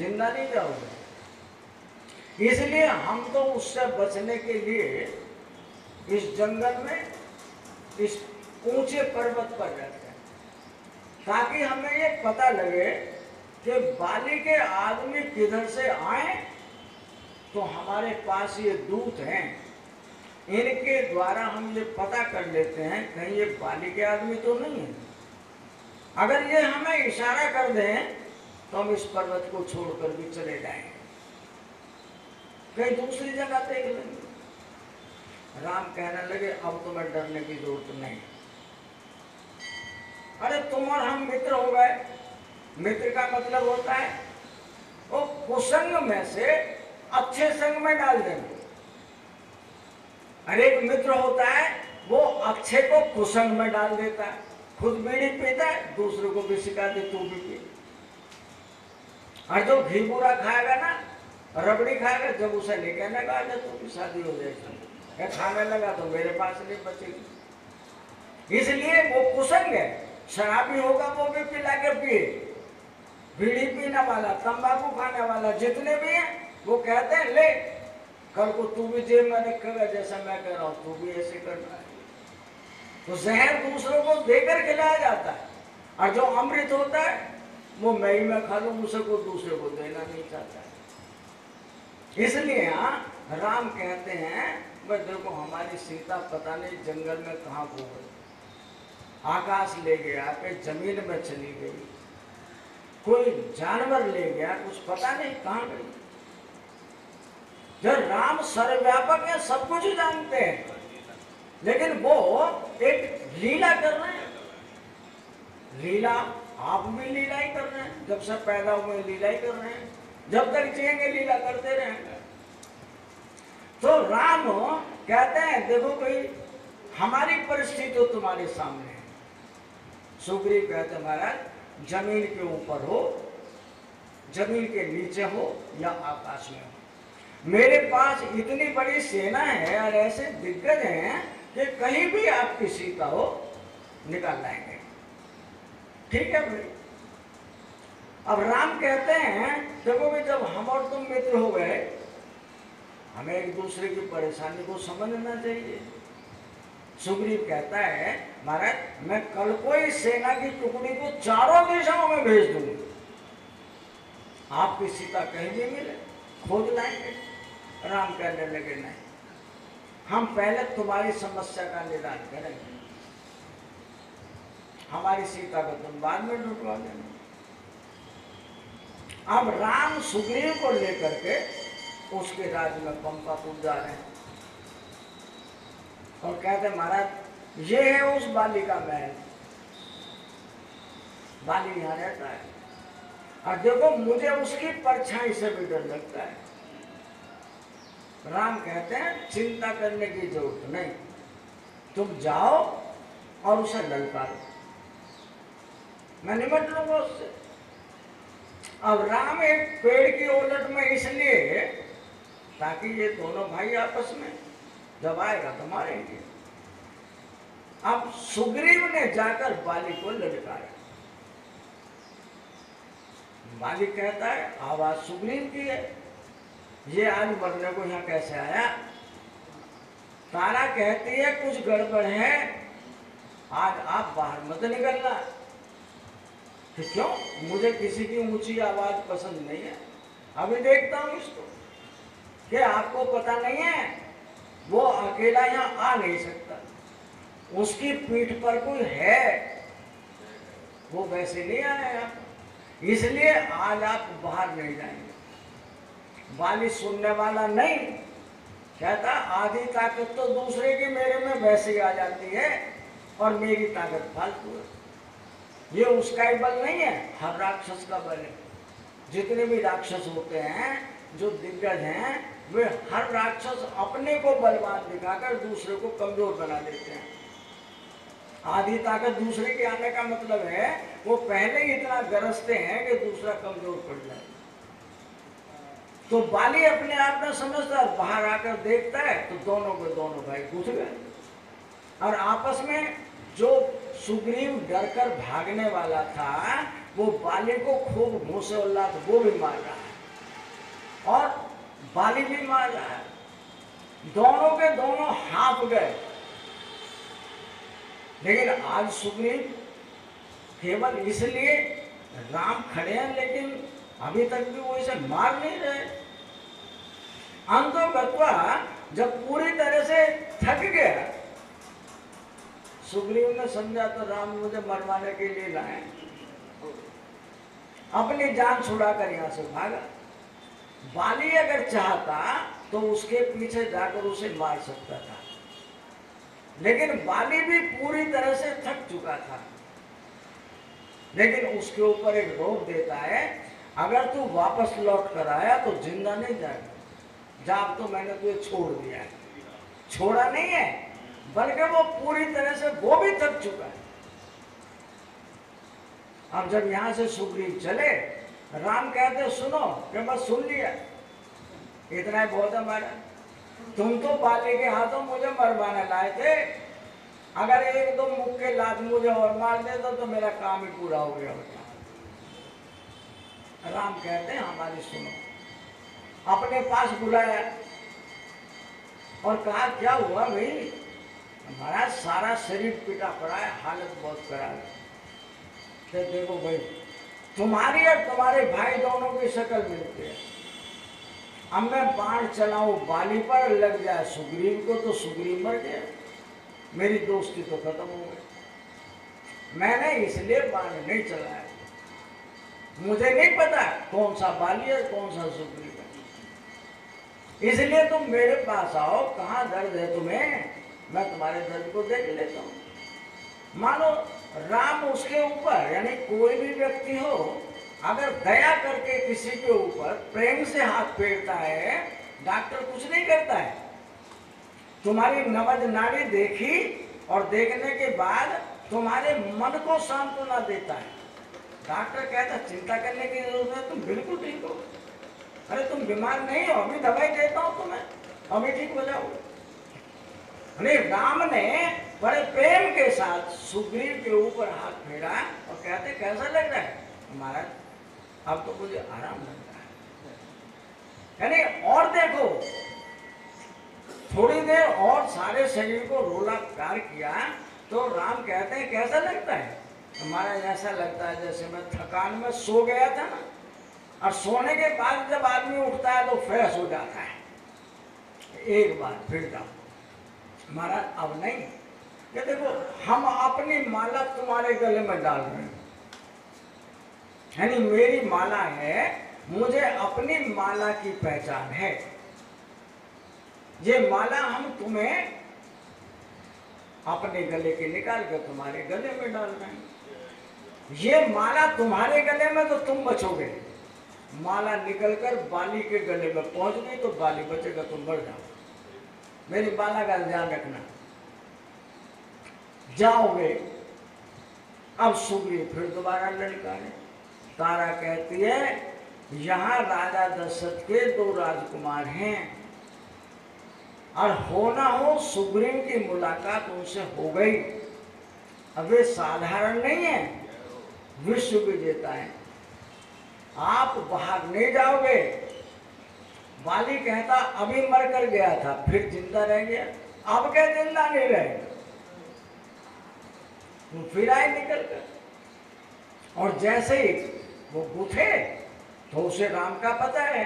जिंदा नहीं जाओगे। इसलिए हम तो उससे बचने के लिए इस जंगल में, इस ऊंचे पर्वत पर रहते हैं, ताकि हमें ये पता लगे कि बाली के आदमी किधर से आए, तो हमारे पास ये दूत हैं, इनके द्वारा हम ये पता कर लेते हैं कहीं ये बाली के आदमी तो नहीं है। अगर ये हमें इशारा कर दें तो हम इस पर्वत को छोड़कर भी चले जाएंगे, कहीं दूसरी जगह देख लेंगे। राम कहने लगे अब तुम्हें डरने की जरूरत नहीं। अरे तुम और हम मित्र हो गए। मित्र का मतलब होता है वो कुसंग में से अच्छे संग में डाल देना। अरे एक मित्र होता है वो अच्छे को कुसंग में डाल देता है, खुद बीड़ी पीता है, दूसरे को भी सिखा दे तू भी पी। और जो घी बुरा खाएगा ना, रबड़ी खाएगा, जब उसे नहीं कहने का तू की शादी हो जाएगी, खाने लगा तो मेरे पास नहीं बचेगी। इसलिए वो कुसंग है। शराबी होगा वो भी पिला के पिए, बीड़ी पीने वाला, तंबाकू खाने वाला, जितने भी हैं वो कहते हैं ले कल को तू भी जेब में रखेगा, जैसा मैं कह रहा हूँ तू भी ऐसे करना है। तो जहर दूसरों को देकर खिलाया जाता है, और जो अमृत होता है वो मैं ही मैं खा लूं, उसे को दूसरे को देना नहीं चाहता है। इसलिए यहाँ राम कहते हैं भाई देखो हमारी सीता पता नहीं जंगल में कहाँ खो गई, आकाश ले गया कि जमीन में चली गई, कोई जानवर ले गया, कुछ पता नहीं कहाँ गई। जब राम सर्वव्यापक है, सब कुछ जानते हैं, लेकिन वो एक लीला कर रहे हैं। लीला आप भी लीला ही कर रहे हैं, जब से पैदा हुए लीला ही कर रहे हैं, जब तक जिएंगे लीला करते रहेंगे। तो राम कहते हैं देखो भाई हमारी परिस्थिति तो तुम्हारे सामने है। सुग्रीव कहते महाराज जमीन के ऊपर हो, जमीन के नीचे हो या आकाश में हो, मेरे पास इतनी बड़ी सेना है और ऐसे दिग्गज हैं कि कहीं भी आपकी सीता हो निकाल लाएंगे। ठीक है भाई। अब राम कहते हैं देखो भाई जब हम और तुम मित्र हो गए, हमें एक दूसरे की परेशानी को समझना चाहिए। सुग्रीव कहता है महाराज मैं कल को इस सेना की टुकड़ी को चारों दिशाओं में भेज दूंगी, आपकी सीता कहीं भी मिले खोज लाएंगे। राम कहने लगे नहीं, हम पहले तुम्हारी समस्या का निदान करेंगे, हमारी सीता को तुम बाद में ढूंढवा देना। अब राम सुग्रीव को लेकर के उसके राज्य में पंपापुर जा रहे हैं और कहते महाराज ये है उस बाली का महल, बाली यहाँ रहता है और देखो मुझे उसकी परछाई से भी डर लगता है। राम कहते हैं चिंता करने की जरूरत नहीं, तुम जाओ और उसे ललकारो, मैं निपट लूंगा उससे। अब राम एक पेड़ की ओलट में इसलिए ताकि ये दोनों भाई आपस में जब आएगा तो मारेंगे। अब सुग्रीव ने जाकर बाली को ललकारा। बाली कहता है आवाज सुग्रीव की है, ये आज मरने को यहाँ कैसे आया। तारा कहती है कुछ गड़बड़ है, आज आप बाहर मत निकलना। तो क्यों, मुझे किसी की ऊंची आवाज पसंद नहीं है, अभी देखता हूं इसको। क्या आपको पता नहीं है वो अकेला यहाँ आ नहीं सकता, उसकी पीठ पर कोई है, वो वैसे नहीं आया, इसलिए आज आप बाहर नहीं जाएंगे। बाली सुनने वाला नहीं, कहता आधी ताकत तो दूसरे की मेरे में वैसे ही आ जाती है और मेरी ताकत फालतू है। ये उसका ही बल नहीं है, हर राक्षस का बल है। जितने भी राक्षस होते हैं जो दिग्गज हैं वे हर राक्षस अपने को बलवान दिखाकर दूसरे को कमजोर बना देते हैं। आधी ताकत दूसरे के आने का मतलब है वो पहले ही इतना गरजते हैं कि दूसरा कमजोर पड़ जाए। तो बाली अपने आप में समझता है, बाहर आकर देखता है तो दोनों के दोनों भाई घुस गए और आपस में जो सुग्रीव डरकर भागने वाला था वो बाली को खूब घूसे उल्लात वो भी मार रहा है। बाली भी मार रहा है, दोनों के दोनों हाँफ गए। लेकिन आज सुग्रीव केवल इसलिए राम खड़े हैं, लेकिन अभी तक भी वो इसे मार नहीं रहे। अंतोगत्वा जब पूरी तरह से थक गया, सुग्रीव ने समझा तो राम मुझे मरवाने के लिए लाए, अपनी जान छुड़ाकर यहां से भागा। बाली अगर चाहता तो उसके पीछे जाकर उसे मार सकता था, लेकिन बाली भी पूरी तरह से थक चुका था। लेकिन उसके ऊपर एक रोक देता है, अगर तू वापस लौट कर आया तो जिंदा नहीं जाएगा। जब तो मैंने तुझे छोड़ दिया है, छोड़ा नहीं है, बल्कि वो पूरी तरह से वो भी थक चुका है। अब जब यहां से सुग्रीव चले, राम कहते सुनो कि मैं सुन लिया, इतना ही बहुत है हमारा। तुम तो बाली के हाथों मुझे मरवाने लाए थे, अगर एक दो मुक्के लात मुझे और मार देता तो मेरा काम ही पूरा हो गया होता। राम कहते हैं हमारी सुनो। अपने पास बुलाया और कहा क्या हुआ भाई? हमारा सारा शरीर पिटा पड़ा है, हालत बहुत खराब है। तो देखो भाई, तुम्हारी और तुम्हारे भाई दोनों की शक्ल मिलती है। अब मैं बाण चलाऊं बाली पर, लग जाए सुग्रीव को तो सुग्रीव मर गया, मेरी दोस्ती तो खत्म हो गई। मैंने इसलिए बाण नहीं चलाया, मुझे नहीं पता कौन सा बाली है कौन सा सुग्रीव है। इसलिए तुम मेरे पास आओ, कहाँ दर्द है तुम्हें, मैं तुम्हारे दर्द को देख लेता हूँ। मानो राम उसके ऊपर, यानी कोई भी व्यक्ति हो, अगर दया करके किसी के ऊपर प्रेम से हाथ फेरता है, डॉक्टर कुछ नहीं करता है। तुम्हारी नबज नाड़ी देखी और देखने के बाद तुम्हारे मन को सांत्वना देता है। डॉक्टर कहता चिंता करने की जरूरत है, तुम बिल्कुल ठीक हो, अरे तुम बीमार नहीं हो, अभी दवाई देता हूं तुम्हें, अभी ठीक हो जाओ। नहीं, राम ने बड़े प्रेम के साथ सुग्रीव के ऊपर हाथ फेरा और कहते कैसा लग रहा है महाराज? अब तो मुझे आराम लग रहा है। यानी और देखो, थोड़ी देर और सारे शरीर को रोला प्यार किया तो राम कहते हैं कैसा लगता है? महाराज ऐसा लगता है जैसे मैं थकान में सो गया था ना, और सोने के बाद जब आदमी उठता है तो फ्रेश हो जाता है, एक बार फिर जाओ। महाराज अब नहीं, ये देखो हम अपनी माला तुम्हारे गले में डाल रहे हैं, यानी मेरी माला है, मुझे अपनी माला की पहचान है। ये माला हम तुम्हें अपने गले के निकाल कर तुम्हारे गले में डाल रहे हैं। ये माला तुम्हारे गले में तो तुम बचोगे, माला निकलकर बाली के गले में पहुंच गई तो बाली बचेगा, तुम मर जाओ। मेरी माला का ध्यान रखना। जाओगे। अब सुग्रीव फिर दोबारा ललकारे। तारा कहती है यहाँ राजा दशरथ के 2 राजकुमार हैं, और होना हो सुग्रीव की मुलाकात उनसे हो गई। अब वे साधारण नहीं है, विश्व विजेता है, आप बाहर नहीं जाओगे। बाली कहता अभी मर कर गया था फिर जिंदा रह गया, अब क्या जिंदा नहीं रहेगा, तुम फिर आए निकल कर। और जैसे ही वो गुथे तो उसे राम का पता है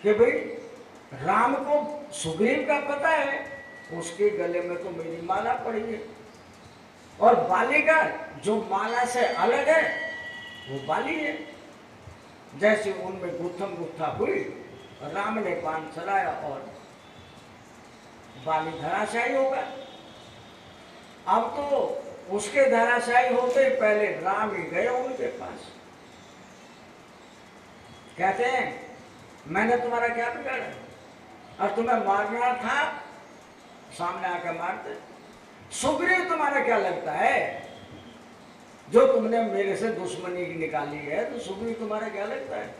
कि भाई राम को सुग्रीव का पता है, उसके गले में तो मेरी माला पड़ी है, और बाली का जो माला से अलग है वो बाली है। जैसे उनमें गुत्थम गुत्था हुई, राम ने बाण चलाया और बाली धराशायी होगा। अब तो उसके धराशायी होते पहले राम ही गए उनके पास। कहते हैं मैंने तुम्हारा क्या बिगाड़ा, और तुम्हें मारना था सामने आकर मारते। सुग्रीव तुम्हारा क्या लगता है, जो तुमने मेरे से दुश्मनी निकाली है, तो सुग्रीव तुम्हारा क्या लगता है?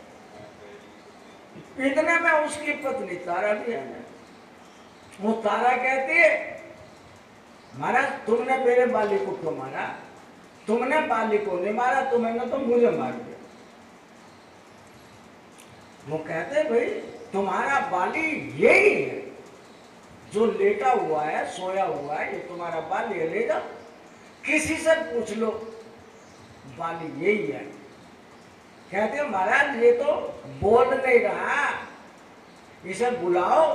इतने में उसकी पत्नी तारा भी है। वो तारा कहती है महाराज तुमने मेरे बाली को क्यों मारा? तुमने बाली को नहीं मारा, तुमने तो मुझे मार दिया। वो कहते भाई तुम्हारा बाली यही है, जो लेटा हुआ है, सोया हुआ है, ये तुम्हारा बाली है, ले जाओ किसी से पूछ लो, बाली यही है। कहते महाराज ये तो बोल नहीं रहा, इसे बुलाओ।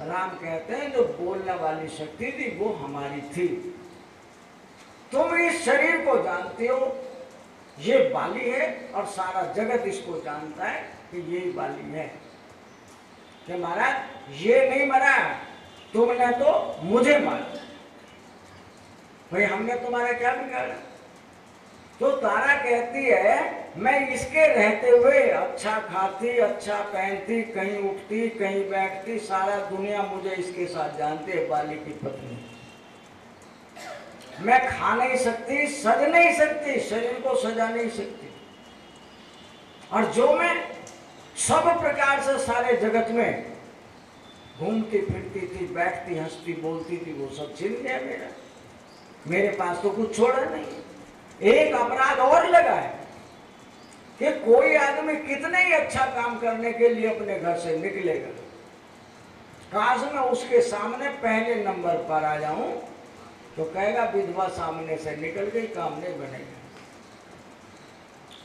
राम कहते हैं जो बोलने वाली शक्ति थी वो हमारी थी। तुम इस शरीर को जानते हो, ये बाली है, और सारा जगत इसको जानता है कि ये बाली है। कि महाराज ये नहीं मरा, तुमने तो मुझे मारा, भाई हमने तुम्हारा क्या बिगाड़ा। तो तारा कहती है मैं इसके रहते हुए अच्छा खाती, अच्छा पहनती, कहीं उठती कहीं बैठती, सारा दुनिया मुझे इसके साथ जानती है, बाली की पत्नी। मैं खा नहीं सकती, सज नहीं सकती, शरीर को सजा नहीं सकती, और जो मैं सब प्रकार से सारे जगत में घूमती फिरती थी, बैठती, हंसती, बोलती थी, वो सब छिन गया मेरा। मेरे पास तो कुछ छोड़ा नहीं। एक अपराध और लगा है कि कोई आदमी कितने ही अच्छा काम करने के लिए अपने घर से निकलेगा, काश मैं उसके सामने पहले नंबर पर आ जाऊं तो कहेगा विधवा सामने से निकल गई, काम नहीं बनेगा।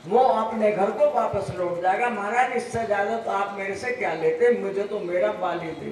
वो अपने घर को वापस लौट जाएगा। महाराज इससे ज्यादा तो आप मेरे से क्या लेते, मुझे तो मेरा बाली दे।